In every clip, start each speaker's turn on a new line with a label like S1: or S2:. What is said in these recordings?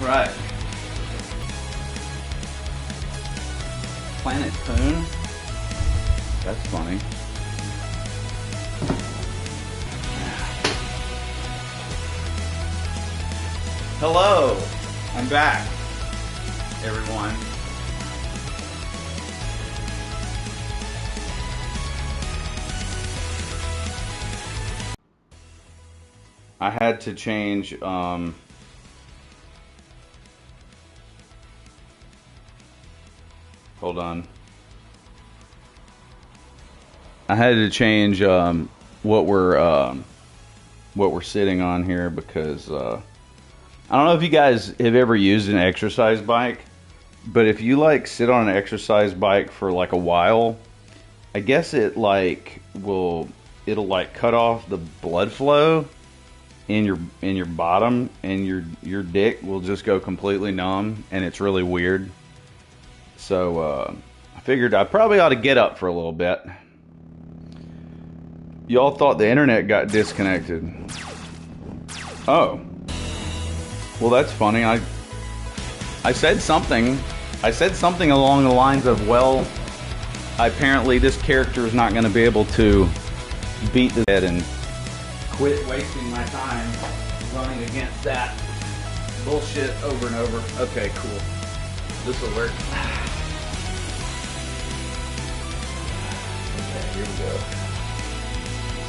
S1: Right. Planet Poon? That's funny. Hello! I'm back, everyone. I had to change, hold on. I had to change what we're sitting on here because I don't know if you guys have ever used an exercise bike, but if you like sit on an exercise bike for like a while, I guess it like it'll like cut off the blood flow in your bottom, and your dick will just go completely numb, and it's really weird. So I figured I probably ought to get up for a little bit. Y'all thought the internet got disconnected. Oh. Well, that's funny. I said something. I said something along the lines of, well, apparently this character is not going to be able to beat the head and quit wasting my time running against that bullshit over and over. Okay, cool. This will work. Okay, here we go.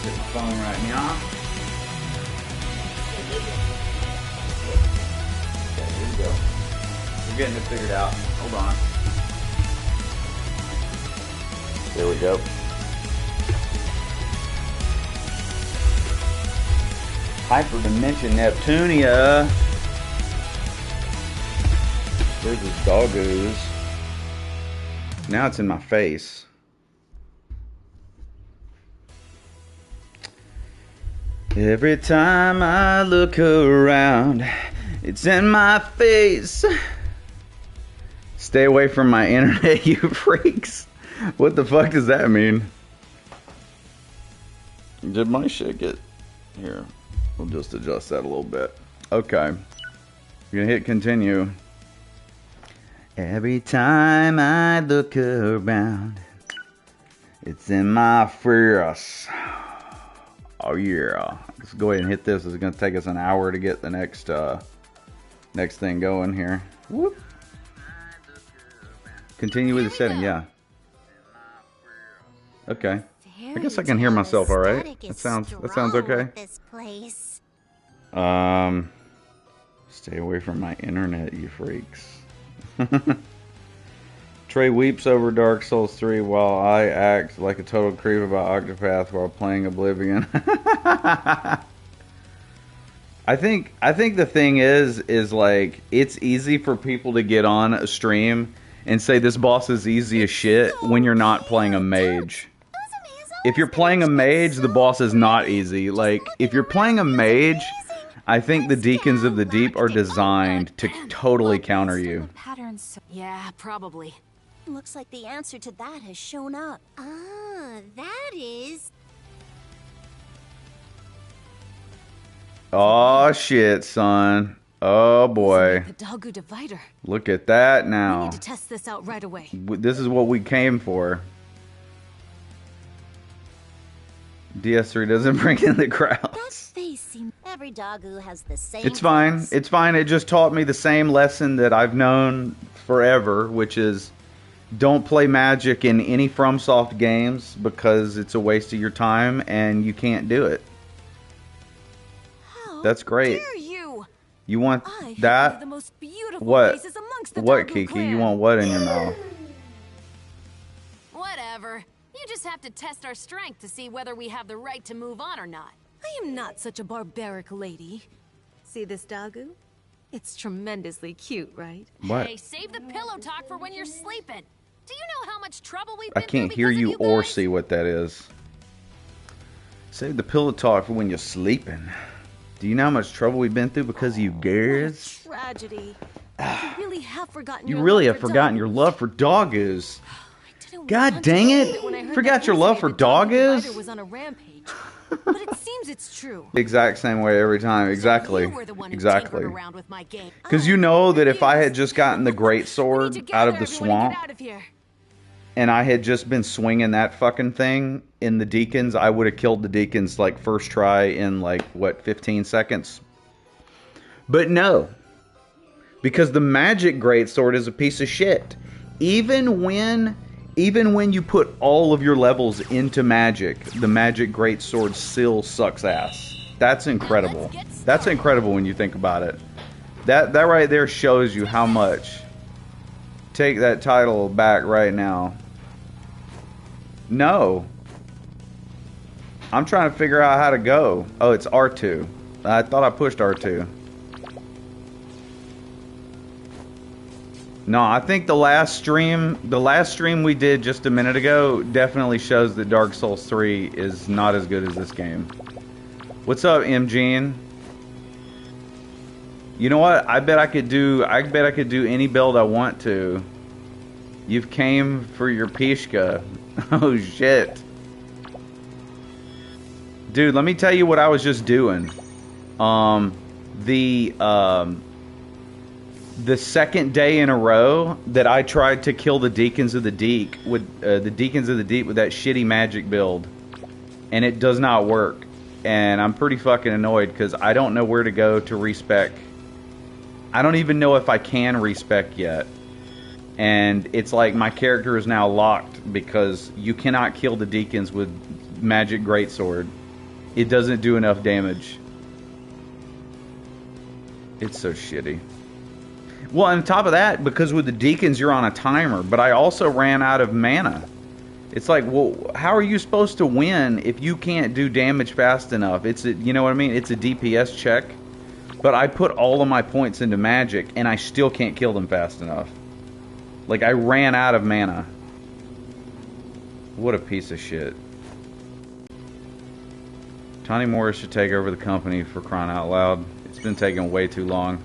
S1: Set my phone right now. Okay, here we go. We're getting it figured out. Hold on. There we go. Hyperdimension Neptunia. There's this doggoose. Now it's in my face. Every time I look around, it's in my face. Stay away from my internet, you freaks. What the fuck does that mean? Did my shit get here? We'll just adjust that a little bit. Okay. You're gonna hit continue. Every time I look around, it's in my face. Oh yeah. Let's go ahead and hit this. It's gonna take us an hour to get the next thing going here. Whoop. Continue with the setting, yeah. Okay. I guess I can hear myself all right. That sounds okay. Stay away from my internet, you freaks. Trey weeps over Dark Souls 3 while I act like a total creep about Octopath while playing Oblivion. I think the thing is like it's easy for people to get on a stream and say this boss is easy as shit when you're not playing a mage. If you're playing a mage, the boss is not easy. Like, if you're playing a mage, I think the Deacons of the Deep are designed to totally counter you.
S2: Yeah, probably.
S3: Looks like the answer to that has shown up. Ah, that is...
S1: Oh shit, son. Oh boy.
S2: The Dagu divider.
S1: Look at that now.
S2: We need to test this out right away.
S1: This is what we came for. DS3 doesn't bring in the crowds.
S3: That face seems... Every Dagu has the same...
S1: It's fine.
S3: face.
S1: It's fine. It just taught me the same lesson that I've known forever, which is don't play Magic in any FromSoft games because it's a waste of your time and you can't do it.
S2: How
S1: That's great.
S2: dare you?
S1: You want
S2: I
S1: that?
S2: have the most beautiful
S1: What?
S2: faces amongst the
S1: What,
S2: Dagu
S1: Kiki?
S2: clan.
S1: You want what in your mouth?
S2: Whatever. You just have to test our strength to see whether we have the right to move on or not. I am not such a barbaric lady. See this Dagu? It's tremendously cute, right?
S1: What?
S2: Hey, save the pillow talk for when you're sleeping. Do you know how much trouble we've
S1: I
S2: been
S1: can't
S2: through
S1: hear
S2: because
S1: you
S2: of
S1: or
S2: guys?
S1: see what that is. Save the pillow talk for when you're sleeping. Do you know how much trouble we've been through because of you girls?
S2: What a tragedy. You really have forgotten
S1: You
S2: your
S1: really
S2: love
S1: have
S2: for
S1: forgotten your
S2: Dagus.
S1: love for doggoos.
S2: I didn't
S1: God
S2: want to
S1: dang
S2: believe
S1: it!
S2: when I heard
S1: Forgot
S2: that
S1: your love for
S2: yesterday the Dagu
S1: doggoos?
S2: Divider was on a rampage. But it seems knows it's true.
S1: Exact same way every time. Exactly.
S2: You were the one who
S1: Exactly.
S2: tinkered around with my game.
S1: Because you know that if I had just gotten the great sword out of the swamp,
S2: Get out of here.
S1: and I had just been swinging that fucking thing in the deacons, I would have killed the deacons like first try in like, what, 15 seconds? But no. Because the magic greatsword is a piece of shit. Even when you put all of your levels into magic, the magic greatsword still sucks ass. That's incredible. That's incredible when you think about it. That right there shows you how much. Take that title back right now. No. I'm trying to figure out how to go. Oh, it's R2. I thought I pushed R2. No, I think the last stream we did just a minute ago definitely shows that Dark Souls 3 is not as good as this game. What's up, MGene? You know what? I bet I could do any build I want to. You've came for your Pishka. Oh shit. Dude, let me tell you what I was just doing. The second day in a row that I tried to kill the Deacons of the Deep with that shitty magic build, and it does not work. And I'm pretty fucking annoyed because I don't know where to go to respec. I don't even know if I can respec yet. And it's like my character is now locked because you cannot kill the Deacons with magic greatsword. It doesn't do enough damage. It's so shitty. Well, on top of that, because with the Deacons you're on a timer, but I also ran out of mana. It's like, well, how are you supposed to win if you can't do damage fast enough? You know what I mean? It's a DPS check, but I put all of my points into magic, and I still can't kill them fast enough. Like, I ran out of mana. What a piece of shit. Tony Morris should take over the company, for crying out loud. It's been taking way too long.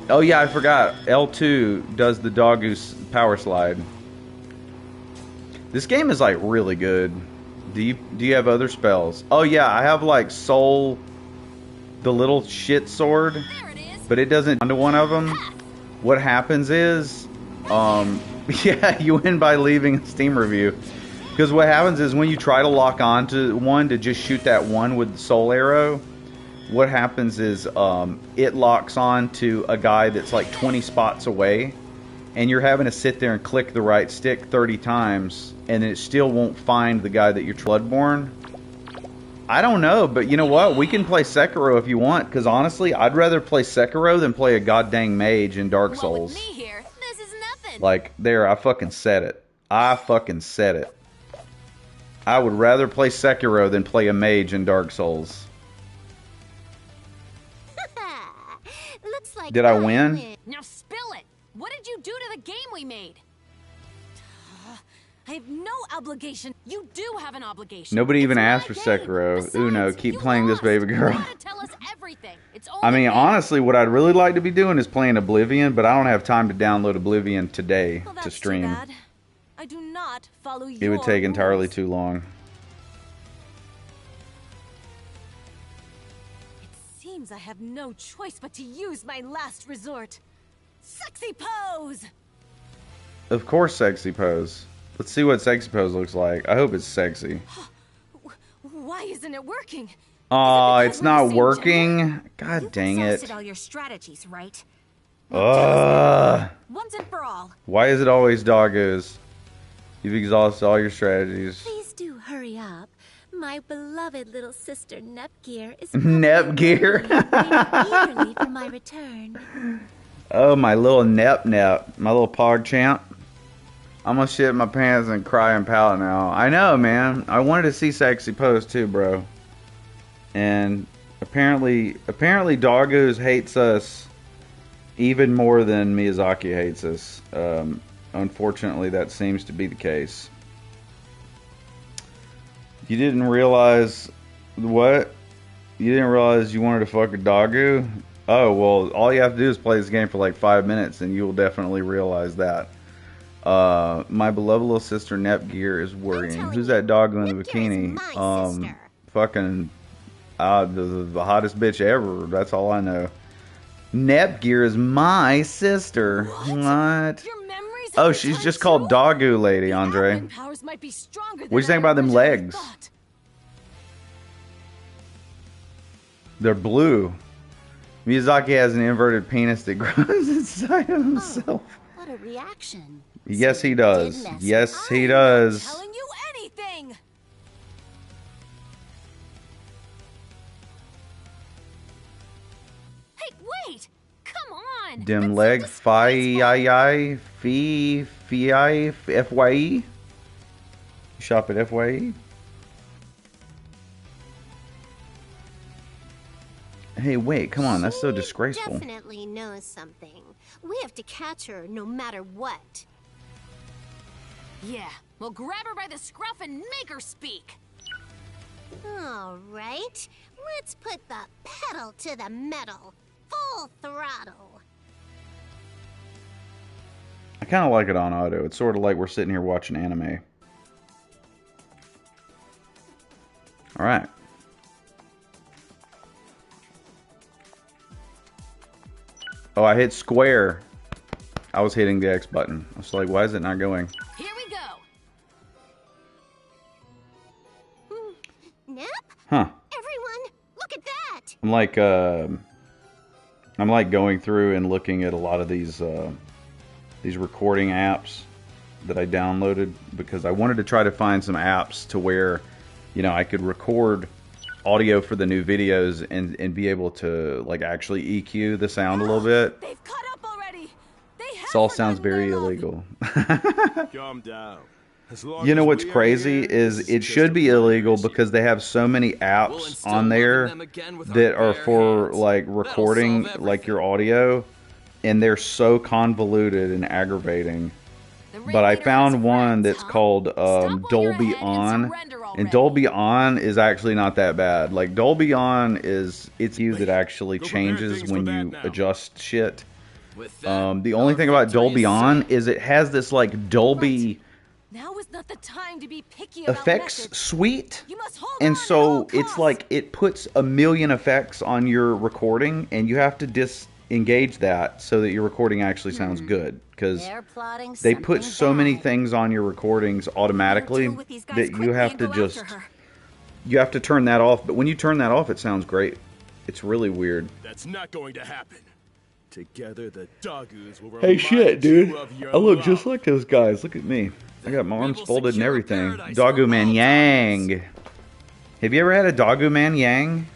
S1: Oh yeah, I forgot. L2 does the dog goose power slide. This game is like really good. Do you have other spells? Oh yeah, I have like soul, the little shit sword, but it doesn't onto one of them. What happens is, yeah, you win by leaving a Steam review. Because what happens is when you try to lock onto one to just shoot that one with the soul arrow, what happens is it locks on to a guy that's like 20 spots away, and you're having to sit there and click the right stick 30 times, and it still won't find the guy that you're Bloodborne. I don't know, but you know what? We can play Sekiro if you want, because honestly, I'd rather play Sekiro than play a goddamn mage in Dark Souls.
S2: Well, with me here, this is nothing.
S1: Like, there, I fucking said it. I fucking said it. I would rather play Sekiro than play a mage in Dark Souls.
S3: Looks like
S1: Did I win?
S2: Now spill it. What did you do to the game we made? I have no obligation. You do have an obligation.
S1: Nobody even
S2: It's
S1: asked
S2: my
S1: for
S2: game.
S1: Sekiro.
S2: Besides,
S1: Uno, keep
S2: you
S1: playing this,
S2: lost.
S1: baby girl.
S2: You gotta tell us everything. It's
S1: I mean,
S2: only
S1: honestly, what I'd really like to be doing is playing Oblivion, but I don't have time to download Oblivion today
S2: Well,
S1: to
S2: that's
S1: stream.
S2: Too bad. I do not follow
S1: It would take entirely too long.
S2: It seems I have no choice but to use my last resort. Sexy pose!
S1: Of course, sexy pose. Let's see what sexy pose looks like. I hope it's sexy.
S2: Why isn't it working?
S1: Aw,
S2: because
S1: it's
S2: we're the
S1: not
S2: same
S1: working. God
S3: You've
S1: dang
S3: exhausted
S1: it.
S3: all your strategies, right?
S2: Once and for all.
S1: Why is it always doggos? You've exhausted all your strategies.
S3: Please do hurry up. My beloved little sister Nepgear is
S1: Nepgear?
S3: waiting eagerly for my return.
S1: Oh, my little Nep. My little pog champ. I'm gonna shit my pants and cry and pout now. I know, man. I wanted to see sexy pose too, bro. And apparently Doggos hates us even more than Miyazaki hates us. Unfortunately, that seems to be the case. You didn't realize what? You didn't realize you wanted to fuck a Doggo? Oh, well, all you have to do is play this game for like 5 minutes and you will definitely realize that. My beloved little sister Nepgear is worrying.
S3: telling
S1: Who's
S3: you,
S1: that dog in the
S3: Nepgear is
S1: bikini?
S3: my sister.
S1: Fucking the hottest bitch ever. That's all I know. Nepgear is my sister. What?
S2: Your memories
S1: Oh,
S2: have
S1: she's
S2: returned
S1: just called
S2: too?
S1: Doggo Lady, Andre.
S2: Admin powers might be stronger than
S1: What do you think
S2: I
S1: about them
S2: originally
S1: legs?
S2: thought.
S1: They're blue. Miyazaki has an inverted penis that grows inside of himself.
S3: What a reaction.
S1: Yes,
S3: So
S1: he
S3: you
S1: does.
S3: did mess
S1: Yes, he
S2: I'm
S1: does.
S2: not telling you anything. Hey, wait! Come on!
S1: Dim
S2: That's so
S1: leg, fi,
S2: disgraceful.
S1: I, fi, FYE. Shop at FYE. Hey, wait, come on, that's so
S3: She
S1: disgraceful.
S3: definitely knows something. We have to catch her no matter what.
S2: Yeah, we'll grab her by the scruff and make her speak.
S3: All right, let's put the pedal to the metal. Full throttle.
S1: I kind of like it on auto. It's sort of like we're sitting here watching anime. Alright. Oh, I hit square. I was hitting the X button. I was like, why is it not going?
S2: Here we go.
S3: Nep?
S1: Huh.
S3: Everyone, look at that!
S1: I'm like going through and looking at a lot of these recording apps that I downloaded because I wanted to try to find some apps to where, you know, I could record audio for the new videos and be able to like actually EQ the sound a little bit.
S2: They've caught up already. They have
S1: This all sounds
S2: forgotten
S1: very
S2: their love.
S1: illegal.
S4: Calm down. As long
S1: You know
S4: as
S1: what's
S4: we are
S1: crazy
S4: here,
S1: is
S4: this
S1: it
S4: just
S1: should
S4: a
S1: be
S4: minor
S1: illegal
S4: issue.
S1: because they have so many
S4: We'll
S1: apps
S4: instill
S1: on there
S4: loving them again with our
S1: that are
S4: bare
S1: for
S4: hands.
S1: like
S4: That'll
S1: recording
S4: solve
S1: like your
S4: everything.
S1: audio, and they're so convoluted and aggravating.
S2: The
S1: But I
S2: ringleader
S1: found
S2: has
S1: one
S2: friends,
S1: that's
S2: huh?
S1: called
S2: Stop while you're
S1: Dolby
S2: ahead and
S1: On,
S2: surrender
S1: and
S2: already.
S1: Dolby On is actually not that bad. Like Dolby On is it's you that actually
S4: Go prepare
S1: changes
S4: things
S1: when
S4: for that
S1: you
S4: now.
S1: adjust shit.
S4: With that,
S1: The only
S4: our
S1: thing about
S4: victory
S1: Dolby
S4: is
S1: On
S4: certain.
S1: is it has this like Dolby
S2: Now is not the time to be picky about
S1: effects
S2: methods.
S1: suite.
S2: You must hold
S1: And
S2: on at
S1: so
S2: all
S1: it's
S2: costs.
S1: like it puts a million effects on your recording, and you have to disengage that so that your recording actually sounds good. Because
S3: They're plotting
S1: they
S3: something
S1: put so many
S3: bad.
S1: things on your recordings automatically
S2: Deal with these guys
S1: that you
S2: quickly
S1: have
S2: and
S1: to
S2: go
S1: just
S2: after her.
S1: you have to turn that off. But when you turn that off, it sounds great. It's really weird.
S4: That's not going to happen. Together, the Doggoos will
S1: Hey,
S4: remind
S1: shit, dude!
S4: you of your
S1: I look just
S4: love.
S1: like those guys. Look at me. I got my
S4: We
S1: arms
S4: will
S1: folded and
S4: secure
S1: everything.
S4: paradise
S1: Doggo
S4: for
S1: Man
S4: all
S1: Yang. Have you ever had a Doggo Man Yang?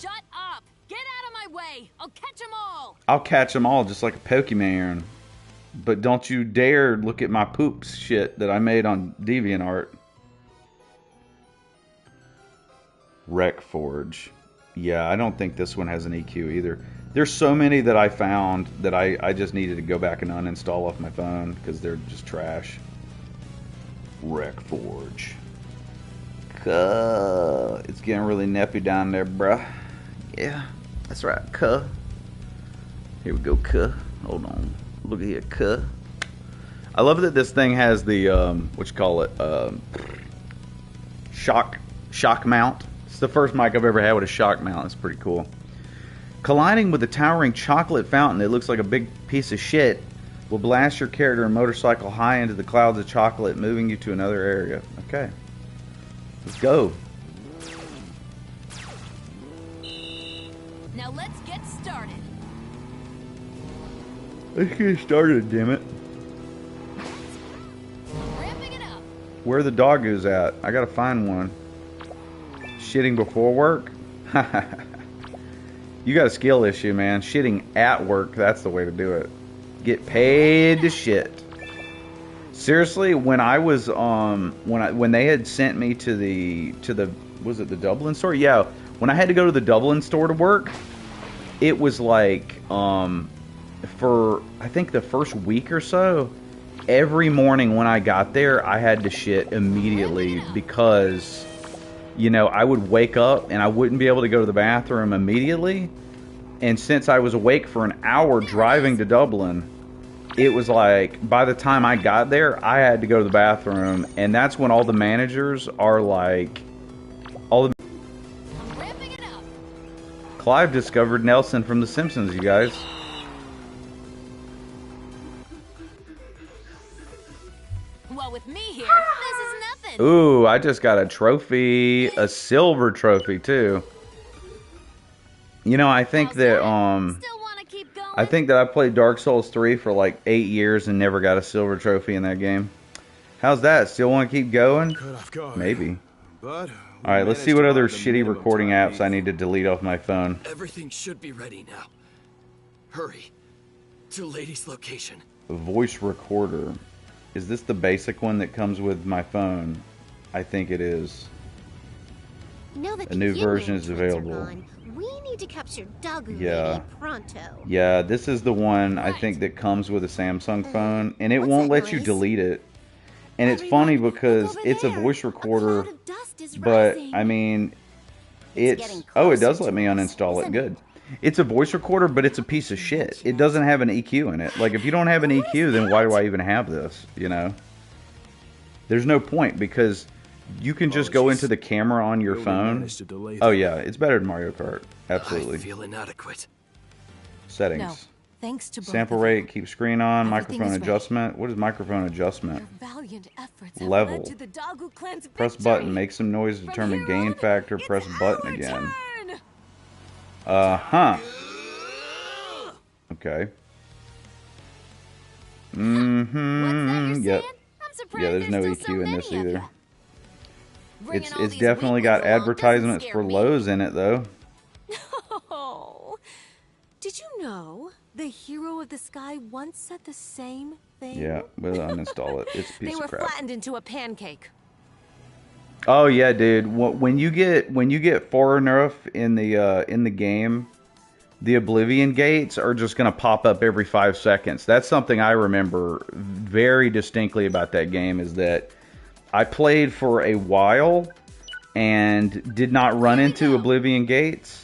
S2: Shut up! Get out of my way! I'll catch them all!
S1: I'll catch them all just like a Pokemon. But don't you dare look at my poops shit that I made on DeviantArt. Wreckforge. Yeah, I don't think this one has an EQ either. There's so many that I found that I just needed to go back and uninstall off my phone because they're just trash. Wreckforge. It's getting really neppy down there, bruh. Yeah, that's right, cuh. Here we go, cuh. Hold on. Look at here, cuh. I love that this thing has the, what you call it, shock mount. It's the first mic I've ever had with a shock mount. It's pretty cool. Colliding with a towering chocolate fountain that looks like a big piece of shit will blast your character and motorcycle high into the clouds of chocolate, moving you to another area. Okay. Let's go.
S2: Now let's get started.
S1: Let's get started, damn it.
S2: Ramping it up.
S1: Where the doggoos at? I gotta find one. Shitting before work? You got a skill issue, man. Shitting at work, that's the way to do it. Get paid to shit. Seriously, when I was when they had sent me to the was it the Dublin store? Yeah, when I had to go to the Dublin store to work, it was like for I think the first week or so, every morning when I got there, I had to shit immediately because you know, I would wake up and I wouldn't be able to go to the bathroom immediately. And since I was awake for an hour driving to Dublin, it was like, by the time I got there, I had to go to the bathroom, and that's when all the managers are like, all the...
S2: I'm ramping it up.
S1: Clive discovered Nelson from The Simpsons, you guys.
S2: Well, with me here, this is nothing.
S1: Ooh, I just got a trophy, a silver trophy too. You know, I think that
S2: Still want to keep going?
S1: I think that I played Dark Souls 3 for like 8 years and never got a silver trophy in that game. How's that? Still want to keep going?
S4: Cut off guard.
S1: Maybe.
S4: But
S1: All right, let's see what other shitty recording apps I need to delete off my phone.
S4: everything should be ready now. Hurry to Lady's location.
S1: Voice recorder. Is this the basic one that comes with my phone? I think it is.
S3: Now that
S1: A new
S3: the
S1: version is
S3: human twins are
S1: available.
S3: gone, we need to capture Dagu
S1: Yeah.
S3: Lady pronto.
S1: Yeah, this is the one I think that comes with a Samsung phone, and it
S3: What's
S1: won't
S3: that
S1: let you
S3: noise?
S1: delete it. And it's
S3: Everyone,
S1: funny
S3: look
S1: because
S3: over
S1: it's a
S3: there.
S1: voice recorder,
S3: cloud of dust is
S1: but
S3: rising.
S1: I mean,
S3: It's
S1: it's
S3: getting
S1: oh, it
S3: closer
S1: does let
S3: to
S1: me
S3: us,
S1: uninstall it.
S3: isn't
S1: Good. It's a voice recorder, but it's a piece of shit. It doesn't have an EQ in it. Like, if you don't have an EQ, then why do I even have this? You know, there's no point because you can just go into the camera on your
S4: Really
S1: phone.
S4: managed to delay
S1: Oh
S4: that.
S1: yeah, it's better than Mario Kart.
S4: I
S1: Absolutely.
S4: feel inadequate.
S1: Settings.
S2: No, thanks to both
S1: Sample
S2: of you.
S1: rate, keep screen on,
S2: Everything
S1: microphone
S2: is ready.
S1: adjustment. What is microphone adjustment?
S2: Your valiant efforts have
S1: Level.
S2: led to the Dagu clan's
S1: Press
S2: victory.
S1: button, make some noise to
S2: From
S1: determine
S2: here
S1: gain
S2: on,
S1: factor,
S2: it's
S1: press button
S2: our
S1: again.
S2: turn.
S1: Uh-huh. Okay.
S2: What's that you're
S1: Yep.
S2: saying? I'm surprised
S1: Yeah, there's no
S2: there's still
S1: EQ in
S2: so
S1: this
S2: many of
S1: either.
S2: ya. Bringing all
S1: It's
S2: these
S1: definitely got
S2: weaklings along doesn't
S1: advertisements
S2: scare
S1: for
S2: me.
S1: Lowe's in it, though.
S2: Oh, did you know the hero of the sky once said the same thing?
S1: Yeah, we'll uninstall it. It's a
S2: They
S1: piece
S2: were
S1: of crap.
S2: flattened into a pancake.
S1: Oh yeah, dude. When you get far enough in the game, the Oblivion gates are just gonna pop up every 5 seconds. That's something I remember very distinctly about that game. Is that I played for a while and did not run into Oblivion gates,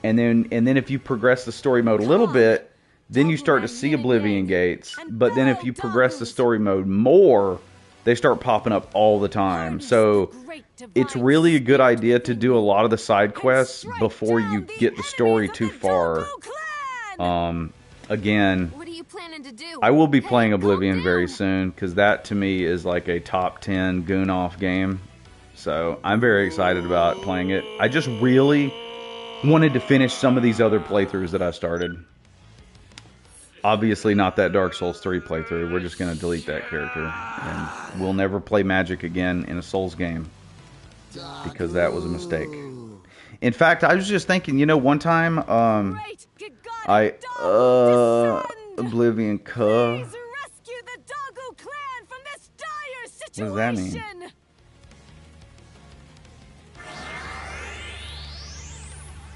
S1: and then if you progress the story mode a little bit, then you start to see Oblivion gates. But then if you progress the story mode more, they start popping up all the time. So it's really a good idea to do a lot of the side quests before you get the story too far. Again,
S2: What are you planning to do?
S1: I will be
S2: Hey,
S1: playing
S2: calm
S1: Oblivion very
S2: down.
S1: soon because that to me is like a top 10 goon-off game. So I'm very excited about playing it. I just really wanted to finish some of these other playthroughs that I started. Obviously not that Dark Souls 3 playthrough. We're just going to delete that character. And we'll never play magic again in a Souls game. Because that was a mistake. In fact, I was just thinking, you know, one time,
S2: Great, good God, Dagu, descend!
S1: Oblivion Cuh.
S2: Please rescue the Dagu clan from this dire situation.
S1: What does that mean?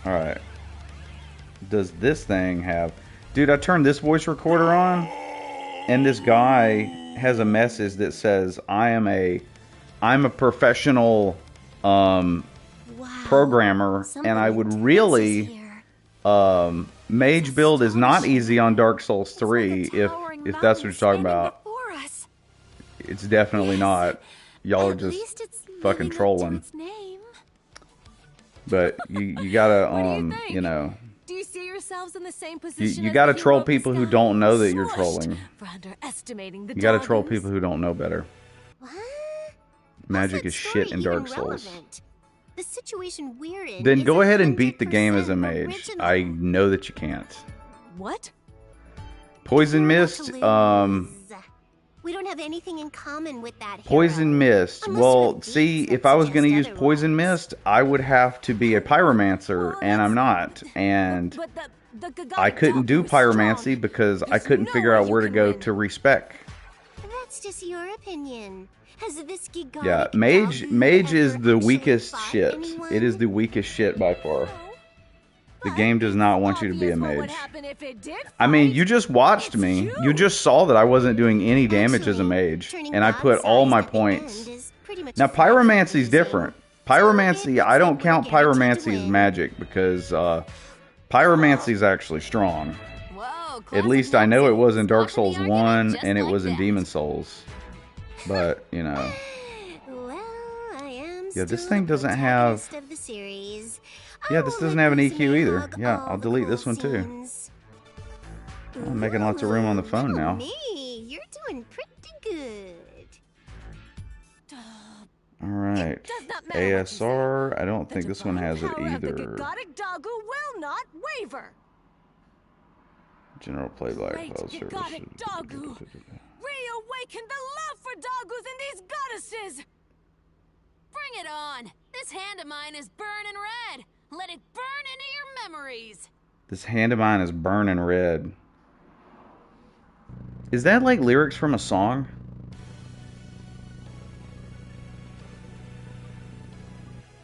S1: Alright. Does this thing have... Dude, I turned this voice recorder on, and this guy has a message that says, I'm a professional
S3: Wow.
S1: programmer, and I would really... Mage build is not easy on Dark Souls 3, if that's what you're talking about. It's definitely not. Y'all are just fucking trolling. But you gotta, you know...
S2: Do you see yourselves in the same position?
S1: You
S2: as
S1: gotta
S2: the
S1: troll
S2: hero of the
S1: people who
S2: sky?
S1: don't know that you're
S2: Smushed
S1: trolling.
S2: For underestimating the
S1: You gotta troll
S2: Dagus.
S1: people who don't know better.
S3: What?
S1: Magic
S3: How's
S1: is
S3: that
S1: shit
S3: story
S1: in Dark
S3: even
S1: Souls.
S3: relevant? The situation we're in
S1: Then
S3: is
S1: go ahead and beat the game as a
S3: 100%
S1: mage.
S3: original.
S1: I know that you can't.
S2: What?
S1: Poison
S3: We're about
S1: Mist,
S3: to lose. We don't have anything in common with that hero.
S1: Poison Mist.
S3: Unless
S1: Well,
S3: you're the
S1: see,
S3: beats that
S1: if I was gonna use
S3: suggest
S1: Poison
S3: otherwise.
S1: Mist, I would have to be a pyromancer,
S2: Well,
S1: and I'm not.
S2: that's-
S1: And
S2: But the Gagari
S1: I couldn't do
S2: Dagu is strong.
S1: pyromancy because I
S2: There's
S1: couldn't
S2: no
S1: figure
S2: way
S1: out
S2: you
S1: where to
S2: can
S1: go
S2: win.
S1: to respec.
S3: That's just your opinion. Has this Gigaric
S1: Yeah, mage is
S3: ever
S1: the
S3: actually
S1: weakest
S3: fought
S1: shit.
S3: anyone?
S1: It is the weakest shit by far. The
S2: But
S1: game does not want you to be a
S2: obvious what would
S1: mage.
S2: happen if it did
S1: I mean,
S2: fight.
S1: you just watched
S2: It's
S1: me.
S2: you.
S1: You just saw that I wasn't doing any damage as a
S3: Actually,
S1: mage.
S3: turning
S1: And I put all
S3: God-sized
S1: my
S3: at the
S1: points.
S3: end is pretty much
S1: Now,
S3: a fraction of
S1: pyromancy's
S3: losing.
S1: different.
S3: So
S1: Pyromancy,
S3: it
S1: I don't
S3: looks like
S1: count
S3: we're guaranteed to
S1: pyromancy as
S3: win.
S1: magic because pyromancy is actually strong.
S2: Whoa, Oh,
S1: At
S2: classic
S1: least I know it was in
S2: nonsense.
S1: Dark
S2: Off in the
S1: Souls
S2: argument
S1: 1
S2: just
S1: and it
S2: like
S1: was in
S2: that.
S1: Demon Souls. But, you know.
S3: Well, I am
S1: Yeah, this
S3: still
S1: thing
S3: the
S1: doesn't
S3: protagonist
S1: have...
S3: of the series.
S1: Yeah,
S3: I
S1: this
S3: won't
S1: doesn't
S3: let
S1: have an
S3: Resume
S1: EQ either.
S3: hog
S1: Yeah,
S3: all
S1: I'll
S3: the
S1: delete
S3: cool
S1: this one too.
S3: scenes.
S1: I'm making lots of room on the phone
S3: Ooh,
S1: now.
S3: Me, you're doing pretty good.
S1: Alright.
S2: Does not matter what you say.
S1: ASR, I don't
S2: The
S1: think this one
S2: divine
S1: has it
S2: power of the
S1: either.
S2: Gagodic Dagu will not waver.
S1: General playback
S2: Great
S1: file services.
S2: Gagodic Dagu, reawaken the love for Dagus and these goddesses. Bring it on. This hand of mine is burning red. Let it burn into your memories.
S1: This hand of mine is burning red. Is that like lyrics from a song?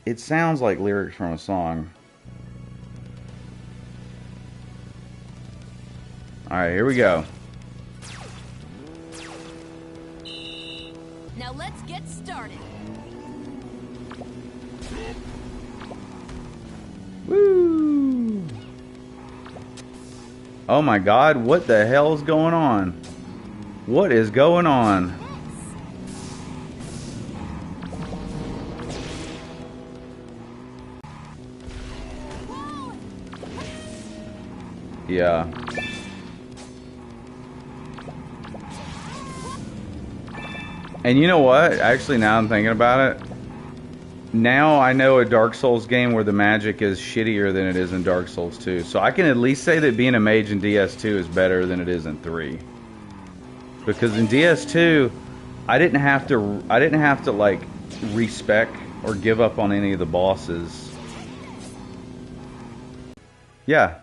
S1: It sounds like lyrics from a song. Alright, here we go.
S2: Now let's get started.
S1: Woo! Oh my god, what the hell is going on? What is going on? Yeah. And you know what? Actually, now I'm thinking about it. Now I know a Dark Souls game where the magic is shittier than it is in Dark Souls 2. So I can at least say that being a mage in DS2 is better than it is in 3. Because in DS2, I didn't have to like respec or give up on any of the bosses. Yeah,